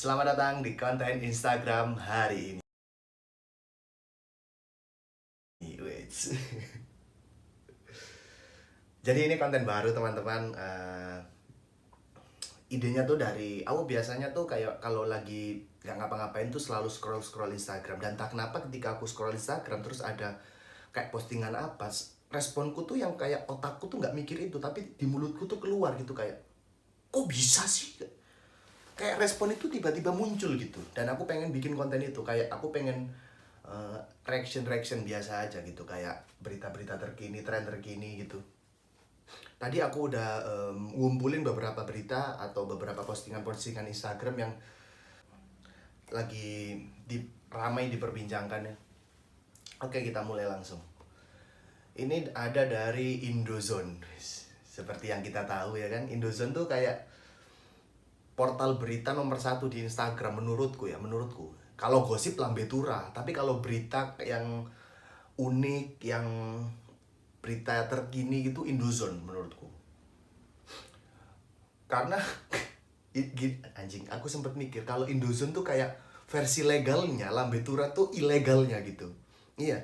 Selamat datang di konten Instagram hari ini. Wait. Jadi ini konten baru teman-teman. Idenya tuh dari aku biasanya tuh kayak kalau lagi nggak ngapa-ngapain tuh selalu scroll Instagram, dan tak kenapa ketika aku scroll Instagram terus ada kayak postingan apa, responku tuh yang kayak otakku tuh nggak mikir itu, tapi di mulutku tuh keluar gitu kayak, kok bisa sih? Kayak respon itu tiba-tiba muncul gitu, dan aku pengen bikin konten itu. Kayak aku pengen reaction biasa aja gitu, kayak berita-berita terkini, tren terkini gitu. Tadi aku udah ngumpulin beberapa berita atau beberapa postingan-postingan Instagram yang lagi ramai diperbincangkan ya. Oke, kita mulai langsung. Ini ada dari Indozone. Seperti yang kita tahu ya kan, Indozone tuh kayak portal berita nomor 1 di Instagram menurutku. Kalau gosip Lambe Tura, tapi kalau berita yang unik, yang berita terkini gitu, Indozone menurutku. Karena anjing, aku sempet mikir kalau Indozone tuh kayak versi legalnya, Lambe Tura tuh ilegalnya gitu. Iya.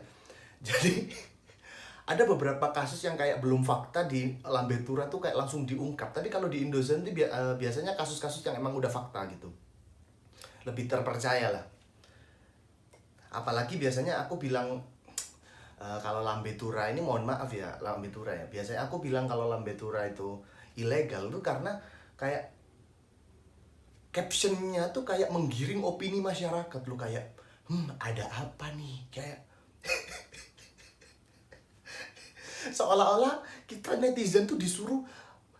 Jadi ada beberapa kasus yang kayak belum fakta di Lambe Tura tuh kayak langsung diungkap. Tapi kalau di Indozone tuh biasanya kasus-kasus yang emang udah fakta gitu. Lebih terpercaya lah. Apalagi biasanya aku bilang kalau Lambe Tura ini, mohon maaf ya, Lambe Tura ya. Biasanya aku bilang kalau Lambe Tura itu ilegal tuh karena kayak captionnya tuh kayak menggiring opini masyarakat lu, kayak ada apa nih, kayak seolah-olah kita netizen tuh disuruh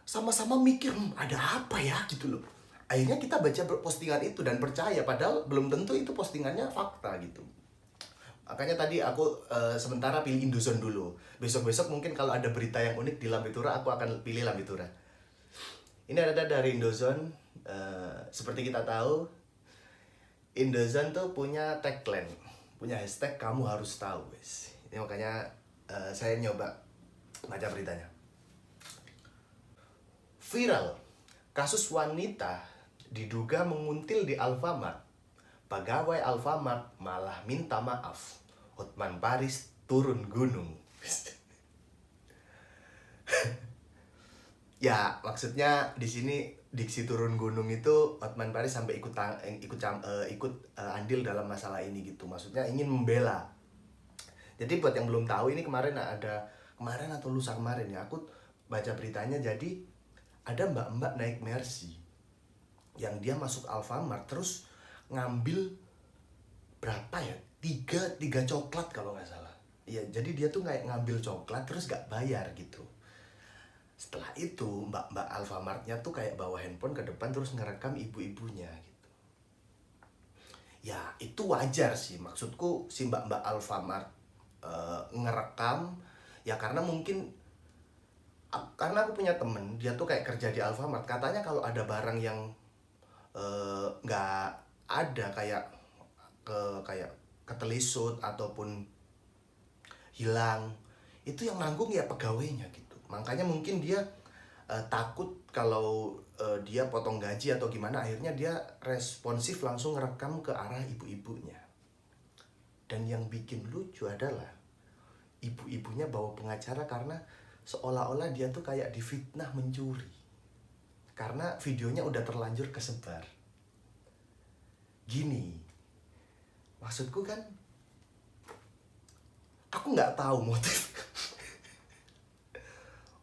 sama-sama mikir ada apa ya gitu loh. Akhirnya kita baca postingan itu dan percaya, padahal belum tentu itu postingannya fakta gitu. Makanya tadi aku sementara pilih Indozone dulu. Besok-besok mungkin kalau ada berita yang unik di Lambe Tura, aku akan pilih Lambe Tura. Ini ada dari Indozone. Seperti kita tahu, Indozone tuh punya tagline, punya hashtag kamu harus tahu, guys. Ini makanya saya nyoba baca beritanya. Viral, kasus wanita diduga menguntil di Alfamart. Pegawai Alfamart malah minta maaf. Hotman Paris turun gunung. Ya, maksudnya di sini diksi turun gunung itu Hotman Paris sampai ikut andil dalam masalah ini gitu. Maksudnya ingin membela. Jadi buat yang belum tahu, ini kemarin atau lusa kemarin ya, aku baca beritanya. Jadi ada mbak-mbak naik Mercy yang dia masuk Alfamart terus ngambil berapa ya, tiga coklat kalau nggak salah. Ya, jadi dia tuh kayak ngambil coklat terus nggak bayar gitu. Setelah itu mbak-mbak Alfamartnya tuh kayak bawa handphone ke depan terus ngerekam ibu-ibunya gitu. Ya itu wajar sih, maksudku si mbak-mbak Alfamart ngerekam ya karena mungkin karena aku punya temen dia tuh kayak kerja di Alfamart. Katanya kalau ada barang yang nggak ada, kayak ketelisut ataupun hilang, itu yang nanggung ya pegawainya gitu. Makanya mungkin dia takut kalau dia potong gaji atau gimana, akhirnya dia responsif langsung ngerekam ke arah ibu-ibunya. Dan yang bikin lucu adalah ibu-ibunya bawa pengacara karena seolah-olah dia tuh kayak difitnah mencuri, karena videonya udah terlanjur kesebar. Gini, maksudku kan, aku nggak tahu motif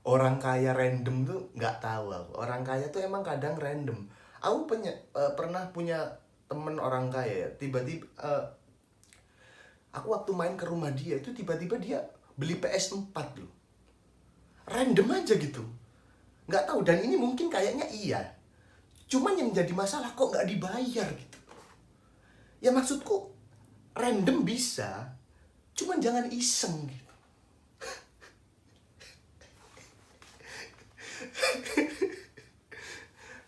orang kaya random tuh, nggak tahu aku. Orang kaya tuh emang kadang random. Aku pernah punya temen orang kaya ya, tiba-tiba aku waktu main ke rumah dia itu tiba-tiba dia beli PS4 loh. Random aja gitu. Nggak tahu, dan ini mungkin kayaknya iya. Cuman yang jadi masalah kok nggak dibayar gitu. Ya maksudku random bisa, cuman jangan iseng gitu.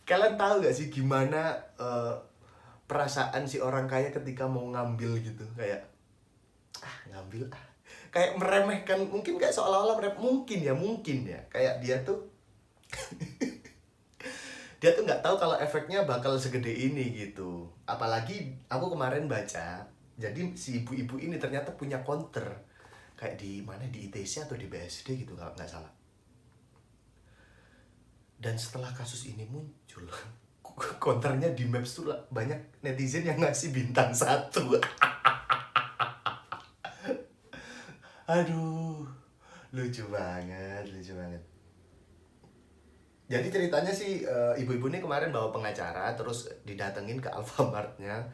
Kalian tahu gak sih gimana perasaan si orang kaya ketika mau ngambil gitu, kayak ngambil kayak meremehkan, mungkin kayak seolah-olah mungkin ya kayak dia tuh Dia tuh nggak tahu kalau efeknya bakal segede ini gitu. Apalagi aku kemarin baca, jadi si ibu-ibu ini ternyata punya counter kayak di mana, di ITC atau di BSD gitu kalau nggak salah. Dan setelah kasus ini muncul, counternya di Maps tuh banyak netizen yang ngasih bintang 1. Aduh, lucu banget, lucu banget. Jadi ceritanya sih ibu-ibu ini kemarin bawa pengacara terus didatengin ke Alfamartnya.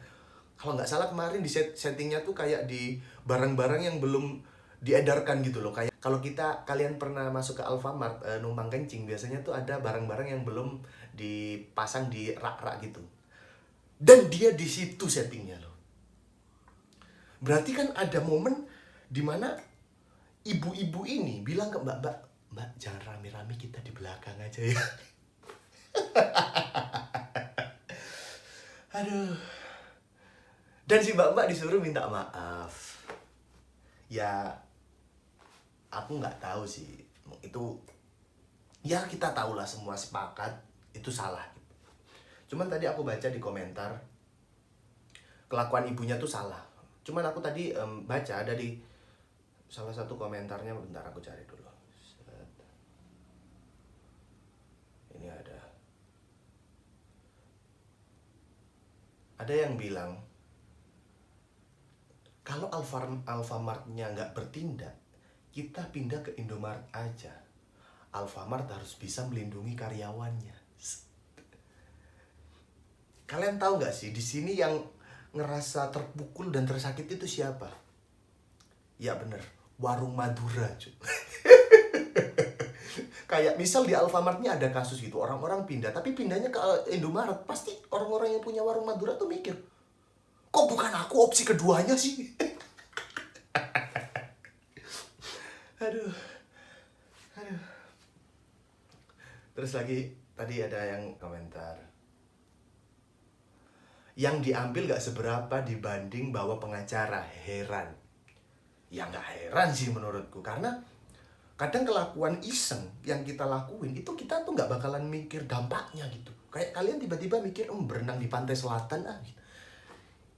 Kalau nggak salah kemarin di settingnya tuh kayak di barang-barang yang belum diedarkan gitu loh. Kayak kalau kalian pernah masuk ke Alfamart numpang kencing, biasanya tuh ada barang-barang yang belum dipasang di rak-rak gitu. Dan dia di situ settingnya loh. Berarti kan ada momen dimana ibu-ibu ini bilang ke Mbak, jangan rame-rame, kita di belakang aja ya. Aduh. Dan si mbak disuruh minta maaf. Ya, aku nggak tahu sih. Itu, ya kita tahulah semua sepakat itu salah. Cuman tadi aku baca di komentar, kelakuan ibunya tuh salah. Cuman aku tadi baca ada di salah satu komentarnya, bentar aku cari dulu. Ini ada yang bilang kalau Alfamart-nya nggak bertindak, kita pindah ke Indomaret aja. Alfamart harus bisa melindungi karyawannya. Kalian tahu nggak sih di sini yang ngerasa terpukul dan tersakiti itu siapa? Ya bener, warung Madura cuy. Kayak misal di Alfamart-nya ada kasus gitu, orang-orang pindah, tapi pindahnya ke Indomaret. Pasti orang-orang yang punya warung Madura tuh mikir, kok bukan aku opsi keduanya sih? Aduh. Terus lagi tadi ada yang komentar, yang diambil gak seberapa dibanding bawa pengacara. Heran. Ya gak heran sih menurutku, karena kadang kelakuan iseng yang kita lakuin itu kita tuh gak bakalan mikir dampaknya gitu. Kayak kalian tiba-tiba mikir berenang di pantai selatan gitu.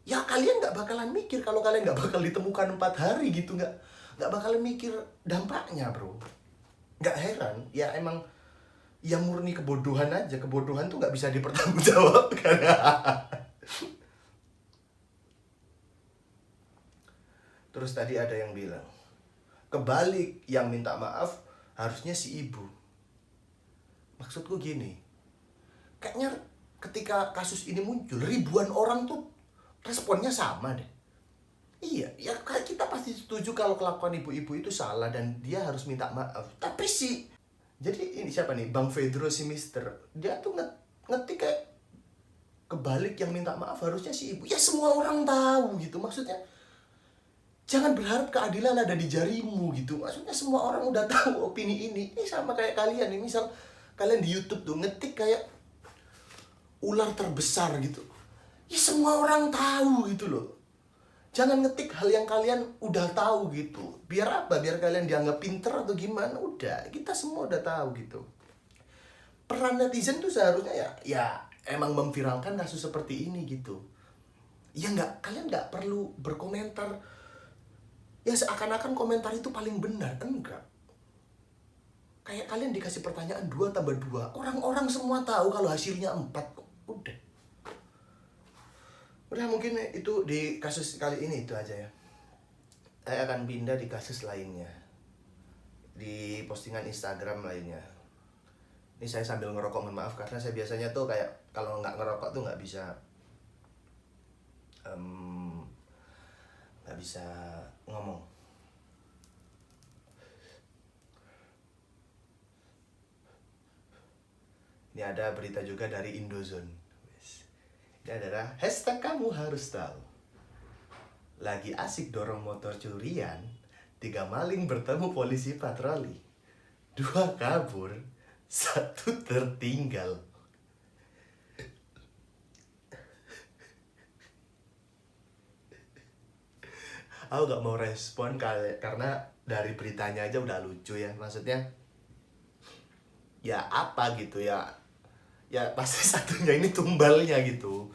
Ya kalian gak bakalan mikir kalau kalian gak bakal ditemukan 4 hari gitu. Gak bakalan mikir dampaknya bro. Gak heran, ya emang ya murni kebodohan aja. Kebodohan tuh gak bisa dipertanggungjawabkan. Terus tadi ada yang bilang, kebalik, yang minta maaf harusnya si ibu. Maksudku gini, kayaknya ketika kasus ini muncul, ribuan orang tuh responnya sama deh. Iya, ya kita pasti setuju kalau kelakuan ibu-ibu itu salah dan dia harus minta maaf. Tapi sih, jadi ini siapa nih? Bang Fedro si Mister, dia tuh ngetik kayak kebalik, yang minta maaf harusnya si ibu. Ya semua orang tahu gitu, maksudnya jangan berharap keadilan ada di jarimu gitu. Maksudnya semua orang udah tahu opini ini. Ini sama kayak kalian nih, misal kalian di YouTube tuh ngetik kayak ular terbesar gitu. Ya semua orang tahu gitu loh. Jangan ngetik hal yang kalian udah tahu gitu. Biar apa? Biar kalian dianggap pinter atau gimana? Udah, kita semua udah tahu gitu. Peran netizen tuh seharusnya ya emang memviralkan kasus seperti ini gitu. Ya kalian nggak perlu berkomentar ya seakan-akan komentar itu paling benar. Enggak. Kayak kalian dikasih pertanyaan 2 tambah 2, orang-orang semua tahu kalau hasilnya 4 kok. Udah mungkin itu di kasus kali ini itu aja ya. Saya akan pindah di kasus lainnya, di postingan Instagram lainnya. Ini saya sambil ngerokok, mohon maaf, karena saya biasanya tuh kayak kalau nggak ngerokok tuh nggak bisa ngomong. Ini ada berita juga dari Indozone. Ini adalah hashtag kamu harus tahu. Lagi asik dorong motor curian, 3 maling bertemu polisi patroli, 2 kabur, 1 tertinggal. Aku gak mau respon karena dari beritanya aja udah lucu ya. Maksudnya ya apa gitu ya, ya pasti satunya ini tumbalnya gitu.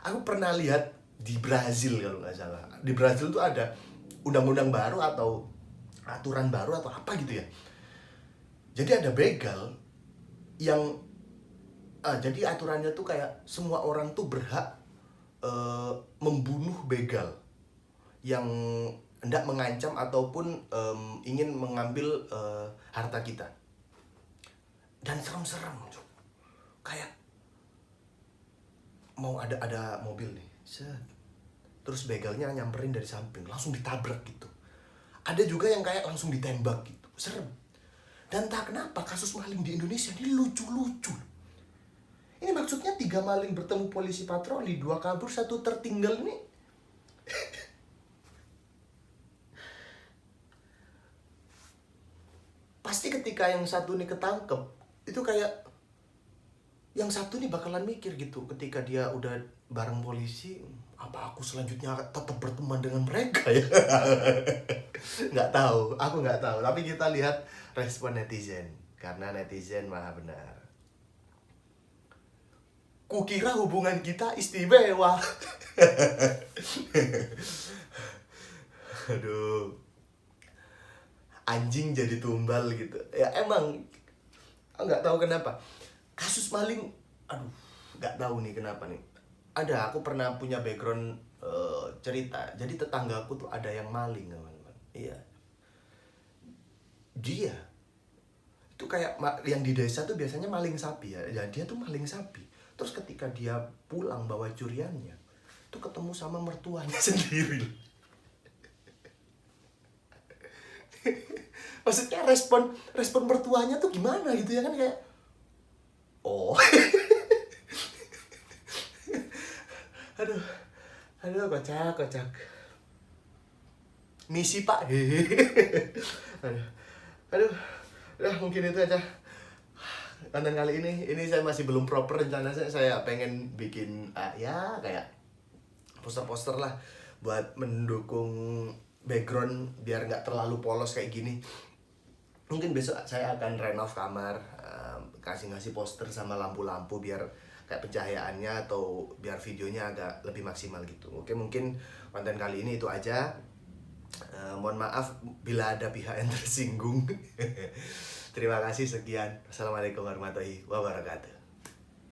Aku pernah lihat di Brazil kalau nggak salah. Di Brazil tuh ada undang-undang baru atau aturan baru atau apa gitu ya. Jadi ada begal yang jadi aturannya tuh kayak semua orang tuh berhak membunuh begal yang hendak mengancam ataupun ingin mengambil harta kita. Dan serem-serem, kayak mau ada mobil nih, set. Terus begalnya nyamperin dari samping, langsung ditabrak gitu. Ada juga yang kayak langsung ditembak gitu, serem. Dan tak kenapa kasus maling di Indonesia ini lucu-lucu. Ini maksudnya 3 maling bertemu polisi patroli, 2 kabur, 1 tertinggal ini. Pasti ketika yang satu nih ketangkep, itu kayak yang satu nih bakalan mikir gitu ketika dia udah bareng polisi, apa aku selanjutnya tetap berteman dengan mereka ya? Aku nggak tahu. Tapi kita lihat respon netizen, karena netizen maha benar. Kukira hubungan kita istimewa. Aduh, anjing jadi tumbal gitu. Ya emang nggak tahu kenapa. Kasus maling, aduh, nggak tahu nih kenapa nih. Aku pernah punya background cerita. Jadi tetanggaku tuh ada yang maling, teman-teman. Iya. Dia itu kayak yang di desa tuh biasanya maling sapi ya. Ya dia tuh maling sapi. Terus ketika dia pulang bawa curiannya, tuh ketemu sama mertuanya sendiri. Maksudnya respon mertuanya tuh gimana gitu ya kan, kayak oh. aduh kocak misi pak, hehe. aduh aduh udah mungkin itu aja konten kali ini saya masih belum proper rencana. Saya pengen bikin ya kayak poster-poster lah buat mendukung background biar nggak terlalu polos kayak gini. Mungkin besok saya akan renov kamar, ngasih poster sama lampu-lampu biar kayak pencahayaannya atau biar videonya agak lebih maksimal gitu. Oke, mungkin konten kali ini itu aja. Mohon maaf bila ada pihak yang tersinggung. Terima kasih, sekian. Assalamualaikum warahmatullahi wabarakatuh.